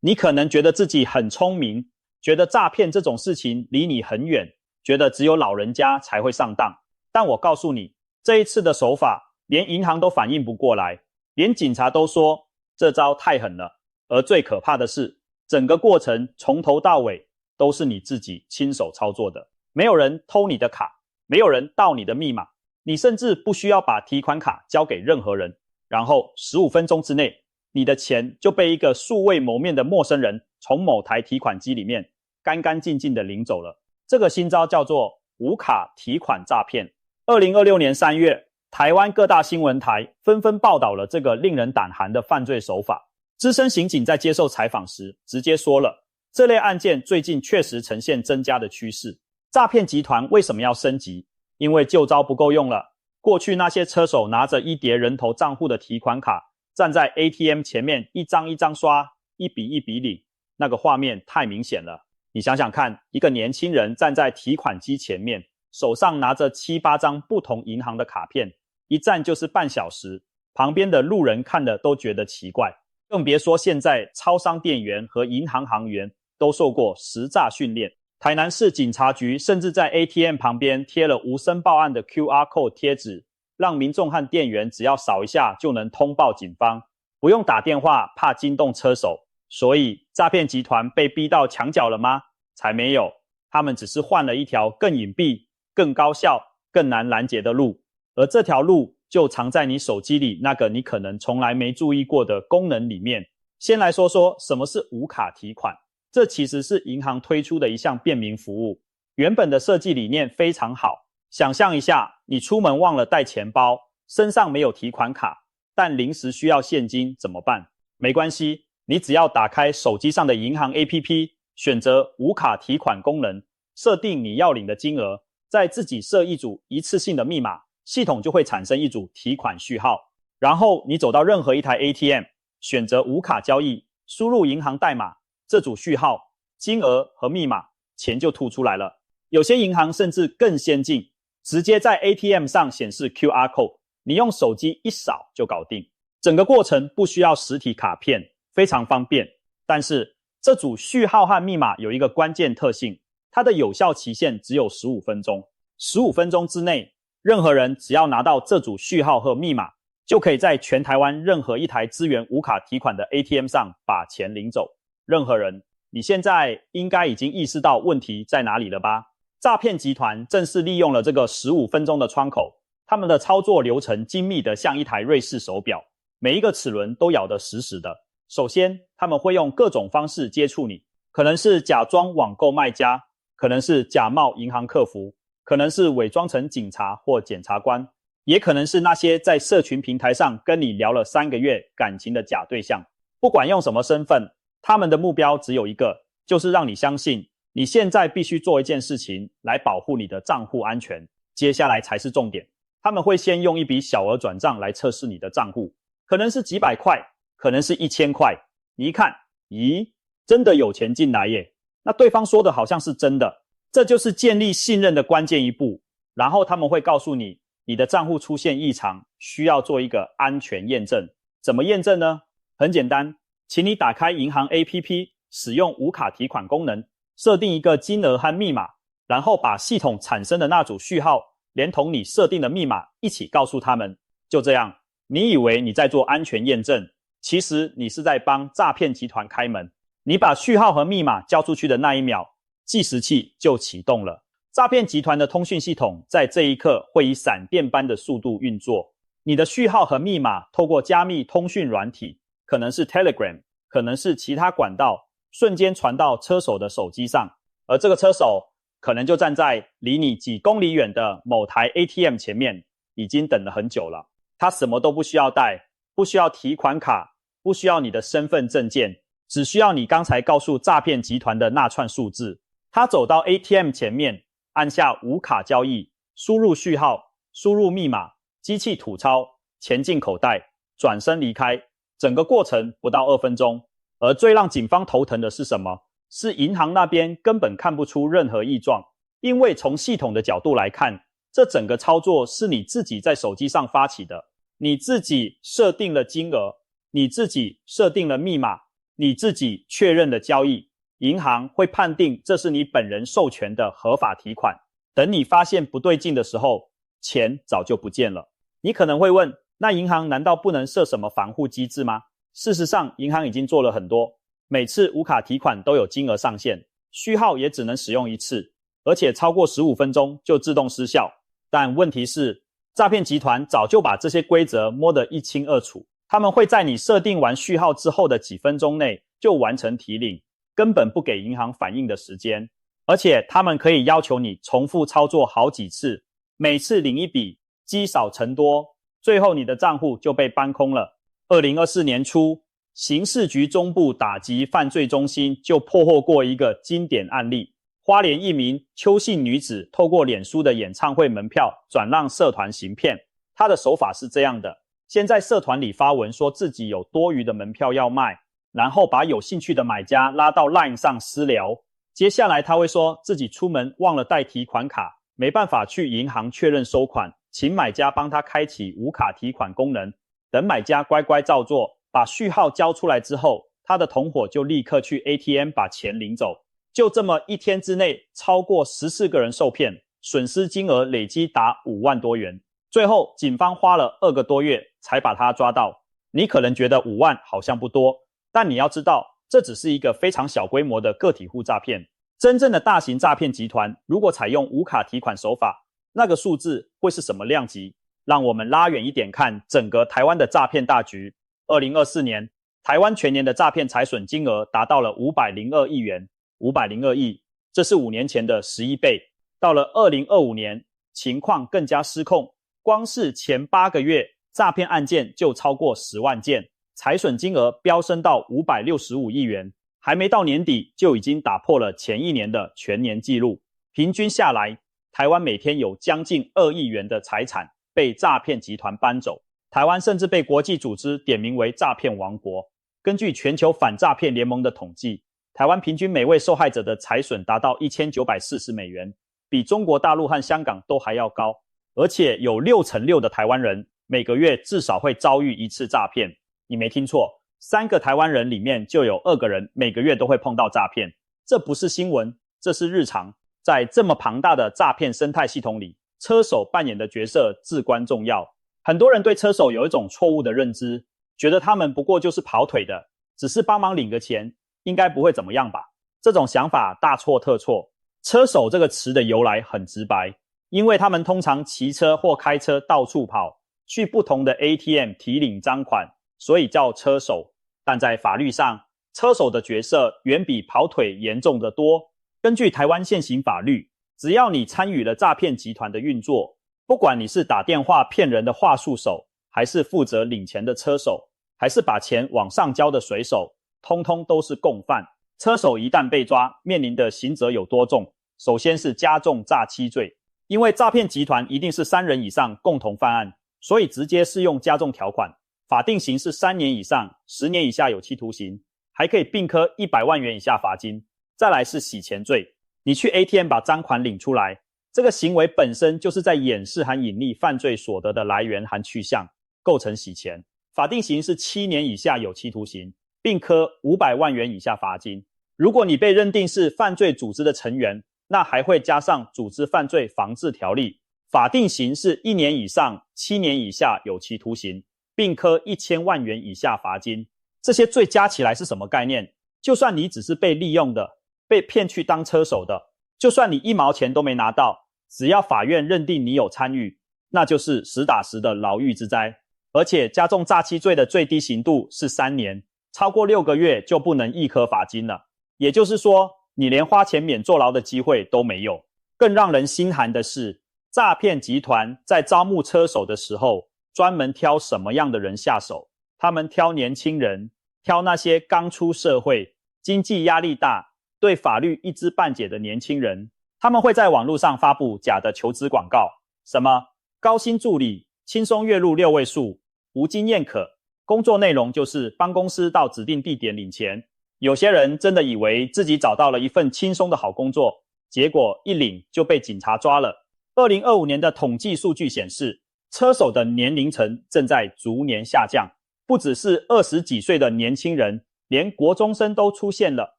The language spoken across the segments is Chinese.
你可能觉得自己很聪明，觉得诈骗这种事情离你很远，觉得只有老人家才会上当。但我告诉你，这一次的手法连银行都反应不过来，连警察都说这招太狠了。而最可怕的是，整个过程从头到尾都是你自己亲手操作的，没有人偷你的卡，没有人盗你的密码，你甚至不需要把提款卡交给任何人，然后15分钟之内，你的钱就被一个素未谋面的陌生人从某台提款机里面干干净净的领走了。这个新招叫做无卡提款诈骗。2026年3月，台湾各大新闻台纷纷报道了这个令人胆寒的犯罪手法。资深刑警在接受采访时直接说了，这类案件最近确实呈现增加的趋势。诈骗集团为什么要升级？因为旧招不够用了。过去那些车手拿着一叠人头账户的提款卡，站在 ATM 前面一张一张刷，一笔一笔领，那个画面太明显了。你想想看，一个年轻人站在提款机前面，手上拿着7、8张不同银行的卡片，一站就是半小时，旁边的路人看了都觉得奇怪。更别说现在超商店员和银行行员都受过实诈训练。台南市警察局甚至在 ATM 旁边贴了无声报案的 QR code 贴纸，让民众和店员只要扫一下就能通报警方，不用打电话怕惊动车手。所以诈骗集团被逼到墙角了吗？才没有，他们只是换了一条更隐蔽、更高效、更难拦截的路，而这条路就藏在你手机里那个你可能从来没注意过的功能里面。先来说说什么是无卡提款，这其实是银行推出的一项便民服务。原本的设计理念非常好，想象一下，你出门忘了带钱包，身上没有提款卡，但临时需要现金怎么办？没关系，你只要打开手机上的银行 APP， 选择无卡提款功能，设定你要领的金额，再自己设一组一次性的密码，系统就会产生一组提款序号。然后你走到任何一台 ATM， 选择无卡交易，输入银行代码，这组序号、金额和密码，钱就吐出来了。有些银行甚至更先进，直接在 ATM 上显示 QR code， 你用手机一扫就搞定。整个过程不需要实体卡片，非常方便。但是这组序号和密码有一个关键特性，它的有效期限只有15分钟。15分钟之内，任何人只要拿到这组序号和密码，就可以在全台湾任何一台支援无卡提款的 ATM 上把钱领走。任何人，你现在应该已经意识到问题在哪里了吧？诈骗集团正是利用了这个15分钟的窗口，他们的操作流程精密得像一台瑞士手表，每一个齿轮都咬得实实的。首先，他们会用各种方式接触你，可能是假装网购卖家，可能是假冒银行客服，可能是伪装成警察或检察官，也可能是那些在社群平台上跟你聊了3个月感情的假对象。不管用什么身份，他们的目标只有一个，就是让你相信你现在必须做一件事情来保护你的账户安全。接下来才是重点，他们会先用一笔小额转账来测试你的账户，可能是几百块，可能是1000块。你一看，咦，真的有钱进来耶，那对方说的好像是真的，这就是建立信任的关键一步。然后他们会告诉你，你的账户出现异常，需要做一个安全验证。怎么验证呢？很简单，请你打开银行 APP， 使用无卡提款功能，设定一个金额和密码，然后把系统产生的那组序号连同你设定的密码一起告诉他们。就这样，你以为你在做安全验证，其实你是在帮诈骗集团开门。你把序号和密码交出去的那一秒，计时器就启动了。诈骗集团的通讯系统在这一刻会以闪电般的速度运作。你的序号和密码透过加密通讯软体，可能是 Telegram， 可能是其他管道，瞬间传到车手的手机上，而这个车手可能就站在离你几公里远的某台 ATM 前面，已经等了很久了。他什么都不需要带，不需要提款卡，不需要你的身份证件，只需要你刚才告诉诈骗集团的那串数字。他走到 ATM 前面，按下无卡交易，输入序号，输入密码，机器吐钞，钱进口袋，转身离开。整个过程不到2分钟。而最让警方头疼的是什么？是银行那边根本看不出任何异状，因为从系统的角度来看，这整个操作是你自己在手机上发起的，你自己设定了金额，你自己设定了密码，你自己确认的交易，银行会判定这是你本人授权的合法提款。等你发现不对劲的时候，钱早就不见了。你可能会问，那银行难道不能设什么防护机制吗？事实上，银行已经做了很多，每次无卡提款都有金额上限，序号也只能使用一次，而且超过15分钟就自动失效。但问题是，诈骗集团早就把这些规则摸得一清二楚，他们会在你设定完序号之后的几分钟内就完成提领，根本不给银行反应的时间。而且他们可以要求你重复操作好几次，每次领一笔，积少成多，最后你的账户就被搬空了。2024年初，刑事局中部打击犯罪中心就破获过一个经典案例，花莲一名邱姓女子透过脸书的演唱会门票转让社团行骗。她的手法是这样的，先在社团里发文说自己有多余的门票要卖，然后把有兴趣的买家拉到 LINE 上私聊。接下来她会说自己出门忘了带提款卡，没办法去银行确认收款，请买家帮他开启无卡提款功能。等买家乖乖照做，把序号交出来之后，他的同伙就立刻去 ATM 把钱领走。就这么一天之内，超过14个人受骗，损失金额累积达5万多元。最后警方花了2个多月才把他抓到。你可能觉得5万好像不多，但你要知道，这只是一个非常小规模的个体户诈骗。真正的大型诈骗集团如果采用无卡提款手法，那个数字会是什么量级？让我们拉远一点看整个台湾的诈骗大局。2024年，台湾全年的诈骗财损金额达到了502亿元，502亿，这是5年前的11倍。到了2025年，情况更加失控，光是前8个月，诈骗案件就超过10万件，财损金额飙升到565亿元，还没到年底就已经打破了前一年的全年纪录。平均下来，台湾每天有将近2亿元的财产被诈骗集团搬走，台湾甚至被国际组织点名为诈骗王国。根据全球反诈骗联盟的统计，台湾平均每位受害者的财损达到1940美元，比中国大陆和香港都还要高。而且有6%的台湾人每个月至少会遭遇一次诈骗。你没听错，3个台湾人里面就有2个人每个月都会碰到诈骗。这不是新闻，这是日常。在这么庞大的诈骗生态系统里，车手扮演的角色至关重要。很多人对车手有一种错误的认知，觉得他们不过就是跑腿的，只是帮忙领个钱，应该不会怎么样吧。这种想法大错特错。车手这个词的由来很直白，因为他们通常骑车或开车到处跑，去不同的 ATM 提领赃款，所以叫车手。但在法律上，车手的角色远比跑腿严重得多。根据台湾现行法律，只要你参与了诈骗集团的运作，不管你是打电话骗人的话术手，还是负责领钱的车手，还是把钱往上交的水手，通通都是共犯。车手一旦被抓，面临的刑责有多重？首先是加重诈欺罪，因为诈骗集团一定是3人以上共同犯案，所以直接适用加重条款，法定刑是3年以上10年以下有期徒刑，还可以并科100万元以下罚金。再来是洗钱罪，你去 ATM 把赃款领出来，这个行为本身就是在掩饰和隐匿犯罪所得的来源和去向，构成洗钱。法定刑是7年以下有期徒刑，并科500万元以下罚金。如果你被认定是犯罪组织的成员，那还会加上组织犯罪防治条例，法定刑是1年以上7年以下有期徒刑，并科1000万元以下罚金。这些罪加起来是什么概念？就算你只是被利用的，被骗去当车手的，就算你1毛钱都没拿到，只要法院认定你有参与，那就是实打实的牢狱之灾。而且加重诈欺罪的最低刑度是3年，超过6个月就不能易科罚金了。也就是说，你连花钱免坐牢的机会都没有。更让人心寒的是，诈骗集团在招募车手的时候，专门挑什么样的人下手？他们挑年轻人，挑那些刚出社会、经济压力大、对法律一知半解的年轻人。他们会在网络上发布假的求职广告，什么高薪助理，轻松月入6位数，无经验可，工作内容就是帮公司到指定地点领钱。有些人真的以为自己找到了一份轻松的好工作，结果一领就被警察抓了。2025年的统计数据显示，车手的年龄层正在逐年下降，不只是20几岁的年轻人，连国中生都出现了。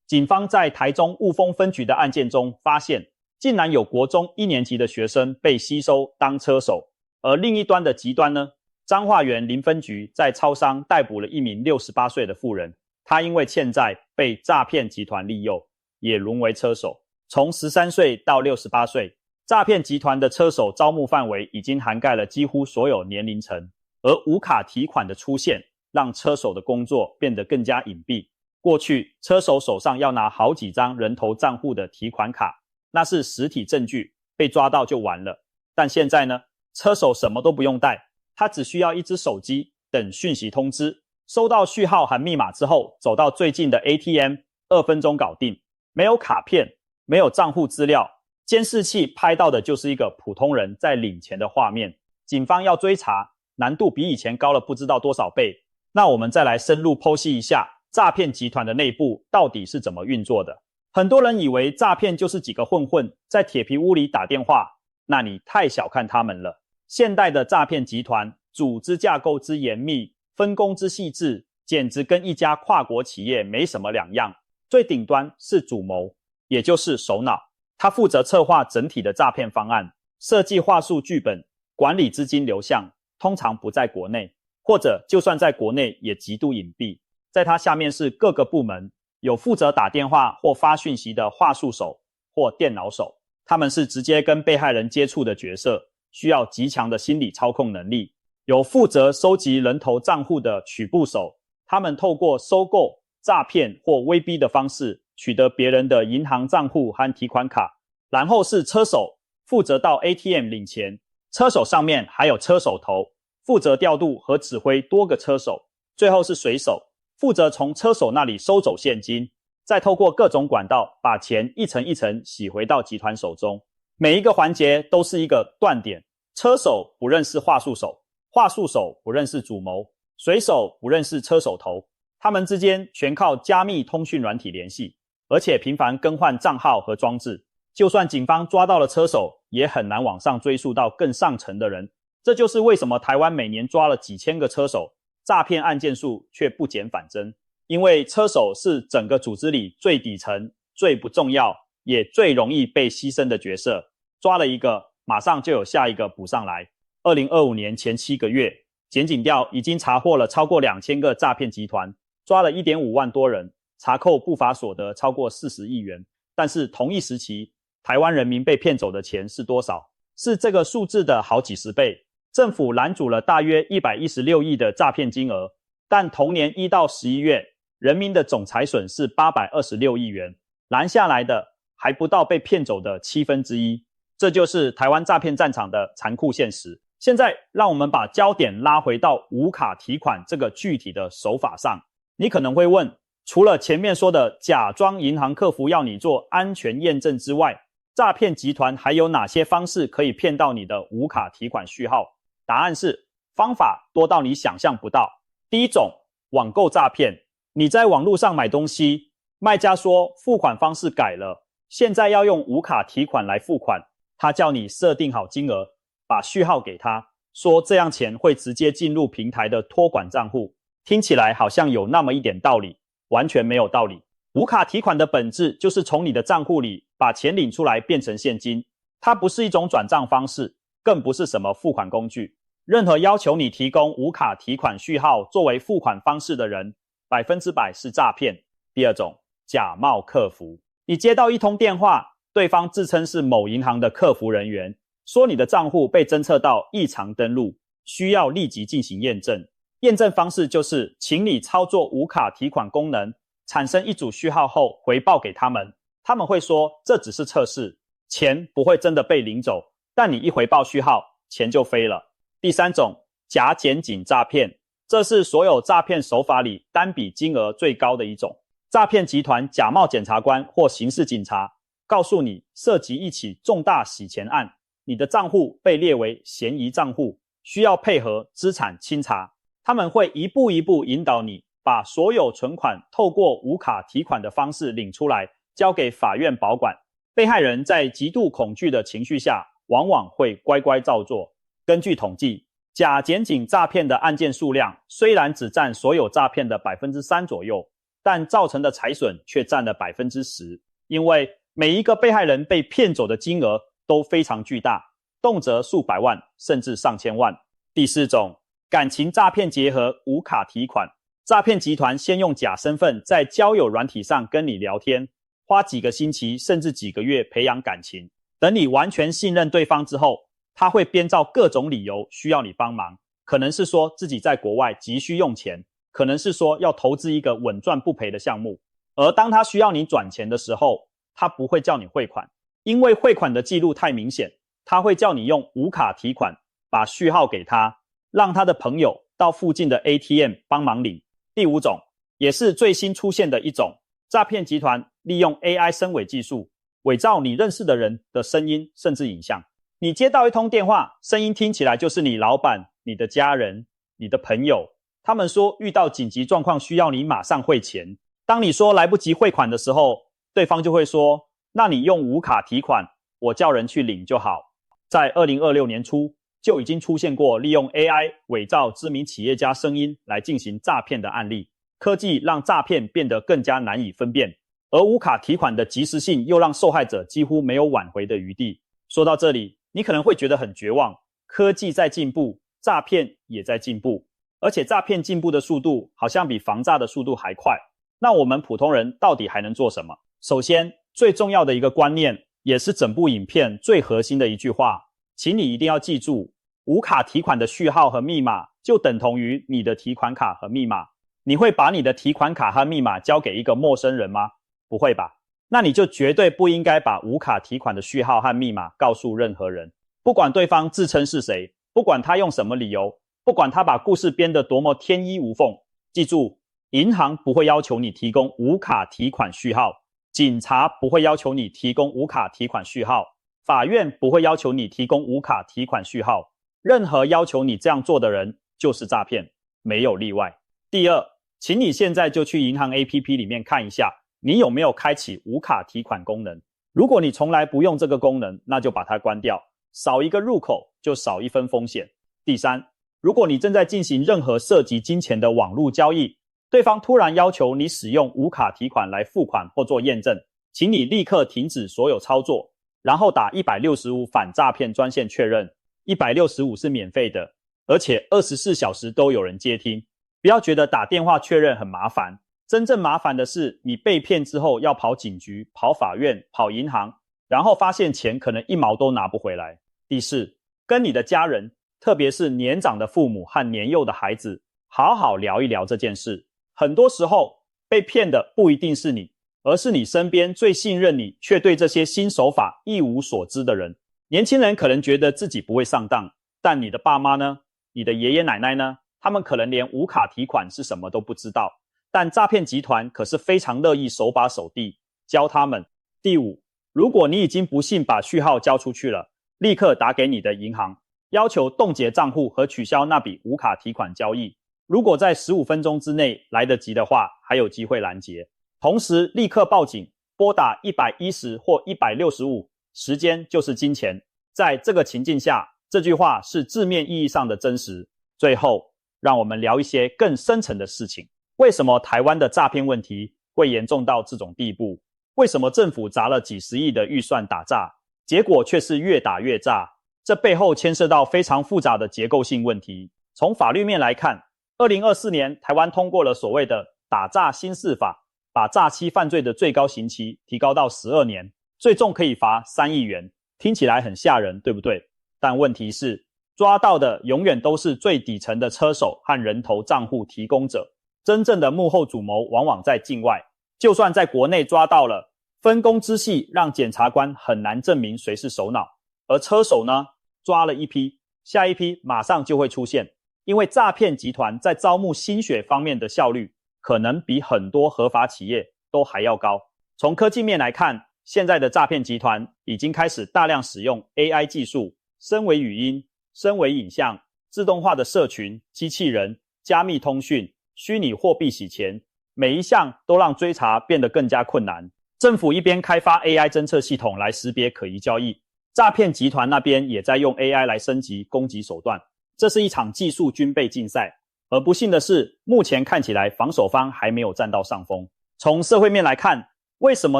警方在台中雾峰分局的案件中发现，竟然有国中1年级的学生被吸收当车手。而另一端的极端呢，彰化园林分局在超商逮捕了一名68岁的妇人，她因为欠债被诈骗集团利诱，也沦为车手。从13岁到68岁，诈骗集团的车手招募范围已经涵盖了几乎所有年龄层。而无卡提款的出现，让车手的工作变得更加隐蔽。过去车手手上要拿好几张人头账户的提款卡，那是实体证据，被抓到就完了。但现在呢，车手什么都不用带，他只需要一只手机，等讯息通知，收到序号和密码之后，走到最近的 ATM，2分钟搞定。没有卡片，没有账户资料，监视器拍到的就是一个普通人在领钱的画面。警方要追查，难度比以前高了不知道多少倍。那我们再来深入剖析一下诈骗集团的内部到底是怎么运作的。很多人以为诈骗就是几个混混在铁皮屋里打电话，那你太小看他们了。现代的诈骗集团组织架构之严密，分工之细致，简直跟一家跨国企业没什么两样。最顶端是主谋，也就是首脑，他负责策划整体的诈骗方案，设计话术剧本，管理资金流向，通常不在国内，或者就算在国内也极度隐蔽。在他下面是各个部门，有负责打电话或发讯息的话术手或电脑手，他们是直接跟被害人接触的角色，需要极强的心理操控能力。有负责收集人头账户的取簿手，他们透过收购、诈骗或威逼的方式取得别人的银行账户和提款卡。然后是车手，负责到 ATM 领钱，车手上面还有车手头，负责调度和指挥多个车手。最后是水手，负责从车手那里收走现金，再透过各种管道把钱一层一层洗回到集团手中。每一个环节都是一个断点，车手不认识话术手，话术手不认识主谋，水手不认识车手头，他们之间全靠加密通讯软体联系，而且频繁更换账号和装置。就算警方抓到了车手，也很难往上追溯到更上层的人。这就是为什么台湾每年抓了几千个车手，诈骗案件数却不减反增。因为车手是整个组织里最底层、最不重要，也最容易被牺牲的角色。抓了一个，马上就有下一个补上来。2025年前7个月，检警调已经查获了超过2000个诈骗集团，抓了 1.5 万多人，查扣不法所得超过40亿元。但是同一时期，台湾人民被骗走的钱是多少？是这个数字的好几十倍。政府拦阻了大约116亿的诈骗金额，但同年1到11月，人民的总财损是826亿元，拦下来的还不到被骗走的1/7。这就是台湾诈骗战场的残酷现实。现在让我们把焦点拉回到无卡提款这个具体的手法上。你可能会问，除了前面说的假装银行客服要你做安全验证之外，诈骗集团还有哪些方式可以骗到你的无卡提款序号？答案是，方法多到你想象不到。第一种，网购诈骗。你在网络上买东西，卖家说付款方式改了，现在要用无卡提款来付款，他叫你设定好金额，把序号给他，说这样钱会直接进入平台的托管账户。听起来好像有那么一点道理，完全没有道理。无卡提款的本质就是从你的账户里把钱领出来变成现金，它不是一种转账方式，更不是什么付款工具。任何要求你提供无卡提款序号作为付款方式的人，100%是诈骗。第二种，假冒客服。你接到一通电话，对方自称是某银行的客服人员，说你的账户被侦测到异常登录，需要立即进行验证。验证方式就是请你操作无卡提款功能，产生一组序号后回报给他们。他们会说这只是测试，钱不会真的被领走，但你一回报序号，钱就飞了。第三种，假检警诈骗。这是所有诈骗手法里单笔金额最高的一种。诈骗集团假冒检察官或刑事警察，告诉你涉及一起重大洗钱案，你的账户被列为嫌疑账户，需要配合资产清查。他们会一步一步引导你把所有存款透过无卡提款的方式领出来，交给法院保管。被害人在极度恐惧的情绪下，往往会乖乖照做。根据统计，假检警诈骗的案件数量虽然只占所有诈骗的 3% 左右，但造成的财损却占了 10%， 因为每一个被害人被骗走的金额都非常巨大，动辄数百万甚至上千万。第4种，感情诈骗结合无卡提款。诈骗集团先用假身份在交友软体上跟你聊天，花几个星期甚至几个月培养感情，等你完全信任对方之后，他会编造各种理由需要你帮忙，可能是说自己在国外急需用钱，可能是说要投资一个稳赚不赔的项目。而当他需要你转钱的时候，他不会叫你汇款，因为汇款的记录太明显，他会叫你用无卡提款，把序号给他，让他的朋友到附近的 ATM 帮忙领。第5种，也是最新出现的一种，诈骗集团利用 AI 声伪技术，伪造你认识的人的声音甚至影像。你接到一通电话，声音听起来就是你老板、你的家人、你的朋友，他们说遇到紧急状况需要你马上汇钱。当你说来不及汇款的时候，对方就会说，那你用无卡提款，我叫人去领就好。在2026年初就已经出现过利用 AI 伪造知名企业家声音来进行诈骗的案例。科技让诈骗变得更加难以分辨，而无卡提款的及时性又让受害者几乎没有挽回的余地。说到这里，你可能会觉得很绝望，科技在进步，诈骗也在进步，而且诈骗进步的速度好像比防诈的速度还快。那我们普通人到底还能做什么？首先，最重要的一个观念，也是整部影片最核心的一句话，请你一定要记住，无卡提款的序号和密码就等同于你的提款卡和密码。你会把你的提款卡和密码交给一个陌生人吗？不会吧？那你就绝对不应该把无卡提款的序号和密码告诉任何人，不管对方自称是谁，不管他用什么理由，不管他把故事编得多么天衣无缝。记住，银行不会要求你提供无卡提款序号，警察不会要求你提供无卡提款序号，法院不会要求你提供无卡提款序号，任何要求你这样做的人就是诈骗，没有例外。第2，请你现在就去银行 APP 里面看一下，你有没有开启无卡提款功能。如果你从来不用这个功能，那就把它关掉，少一个入口就少一分风险。第3，如果你正在进行任何涉及金钱的网络交易，对方突然要求你使用无卡提款来付款或做验证，请你立刻停止所有操作，然后打165反诈骗专线确认。165是免费的，而且24小时都有人接听。不要觉得打电话确认很麻烦，真正麻烦的是你被骗之后要跑警局、跑法院、跑银行，然后发现钱可能1毛都拿不回来。第4，跟你的家人，特别是年长的父母和年幼的孩子，好好聊一聊这件事。很多时候被骗的不一定是你，而是你身边最信任你却对这些新手法一无所知的人。年轻人可能觉得自己不会上当，但你的爸妈呢？你的爷爷奶奶呢？他们可能连无卡提款是什么都不知道，但诈骗集团可是非常乐意手把手地教他们。第5，如果你已经不幸把序号交出去了，立刻打给你的银行，要求冻结账户和取消那笔无卡提款交易。如果在15分钟之内来得及的话，还有机会拦截。同时立刻报警，拨打110或165，时间就是金钱。在这个情境下，这句话是字面意义上的真实。最后，让我们聊一些更深层的事情。为什么台湾的诈骗问题会严重到这种地步？为什么政府砸了几十亿的预算打诈，结果却是越打越诈？这背后牵涉到非常复杂的结构性问题。从法律面来看，2024年台湾通过了所谓的打诈新事法，把诈欺犯罪的最高刑期提高到12年，最重可以罚3亿元。听起来很吓人，对不对？但问题是，抓到的永远都是最底层的车手和人头账户提供者，真正的幕后主谋往往在境外。就算在国内抓到了，分工之细让检察官很难证明谁是首脑。而车手呢，抓了一批，下一批马上就会出现，因为诈骗集团在招募新血方面的效率可能比很多合法企业都还要高。从科技面来看，现在的诈骗集团已经开始大量使用 AI 技术、声伪语音、声伪影像、自动化的社群、机器人、加密通讯、虚拟货币洗钱，每一项都让追查变得更加困难。政府一边开发 AI 侦测系统来识别可疑交易，诈骗集团那边也在用 AI 来升级攻击手段。这是一场技术军备竞赛，而不幸的是，目前看起来防守方还没有占到上风。从社会面来看，为什么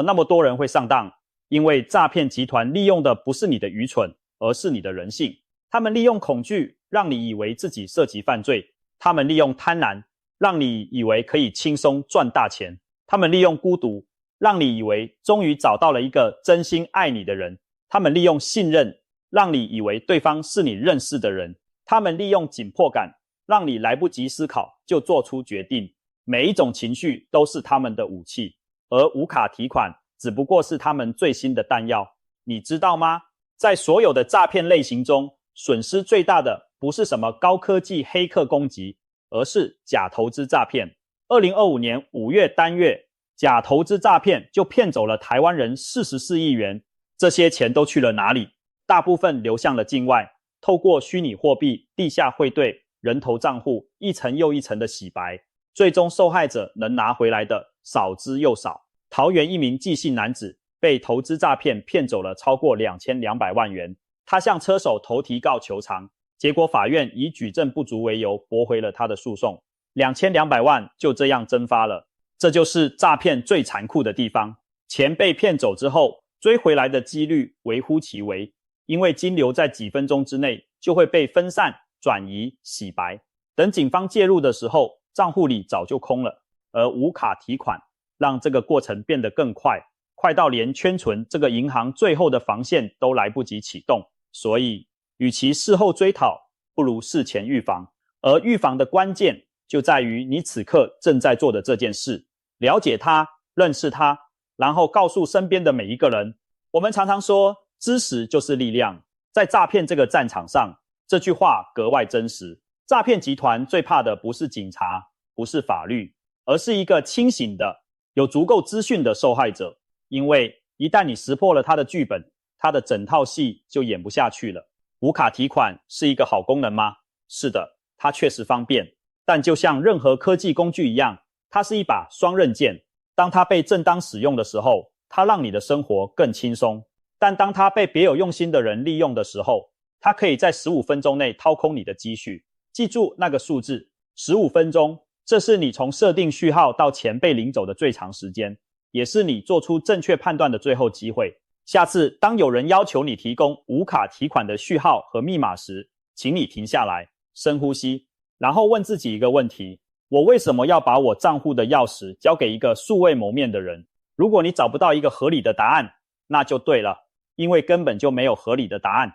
那么多人会上当？因为诈骗集团利用的不是你的愚蠢，而是你的人性。他们利用恐惧，让你以为自己涉及犯罪；他们利用贪婪，让你以为可以轻松赚大钱；他们利用孤独，让你以为终于找到了一个真心爱你的人；他们利用信任，让你以为对方是你认识的人；他们利用紧迫感，让你来不及思考就做出决定。每一种情绪都是他们的武器，而无卡提款只不过是他们最新的弹药。你知道吗？在所有的诈骗类型中，损失最大的不是什么高科技黑客攻击，而是假投资诈骗。2025年5月单月，假投资诈骗就骗走了台湾人44亿元。这些钱都去了哪里？大部分流向了境外，透过虚拟货币、地下汇兑、人头账户，一层又一层的洗白，最终受害者能拿回来的少之又少。桃园一名纪姓男子被投资诈骗骗走了超过2200万元，他向车手投提告求偿，结果法院以举证不足为由驳回了他的诉讼，2200万就这样蒸发了。这就是诈骗最残酷的地方，钱被骗走之后，追回来的几率微乎其微，因为金流在几分钟之内就会被分散、转移、洗白，等警方介入的时候，账户里早就空了。而无卡提款让这个过程变得更快，快到连圈存这个银行最后的防线都来不及启动。所以与其事后追讨，不如事前预防。而预防的关键就在于你此刻正在做的这件事，了解它，认识它，然后告诉身边的每一个人。我们常常说知识就是力量，在诈骗这个战场上，这句话格外真实。诈骗集团最怕的不是警察，不是法律，而是一个清醒的、有足够资讯的受害者。因为一旦你识破了他的剧本，他的整套戏就演不下去了。无卡提款是一个好功能吗？是的，它确实方便，但就像任何科技工具一样，它是一把双刃剑。当它被正当使用的时候，它让你的生活更轻松，但当它被别有用心的人利用的时候，它可以在15分钟内掏空你的积蓄。记住那个数字，15分钟，这是你从设定序号到钱被领走的最长时间，也是你做出正确判断的最后机会。下次当有人要求你提供无卡提款的序号和密码时，请你停下来，深呼吸，然后问自己一个问题：我为什么要把我账户的钥匙交给一个素未谋面的人？如果你找不到一个合理的答案，那就对了，因为根本就没有合理的答案。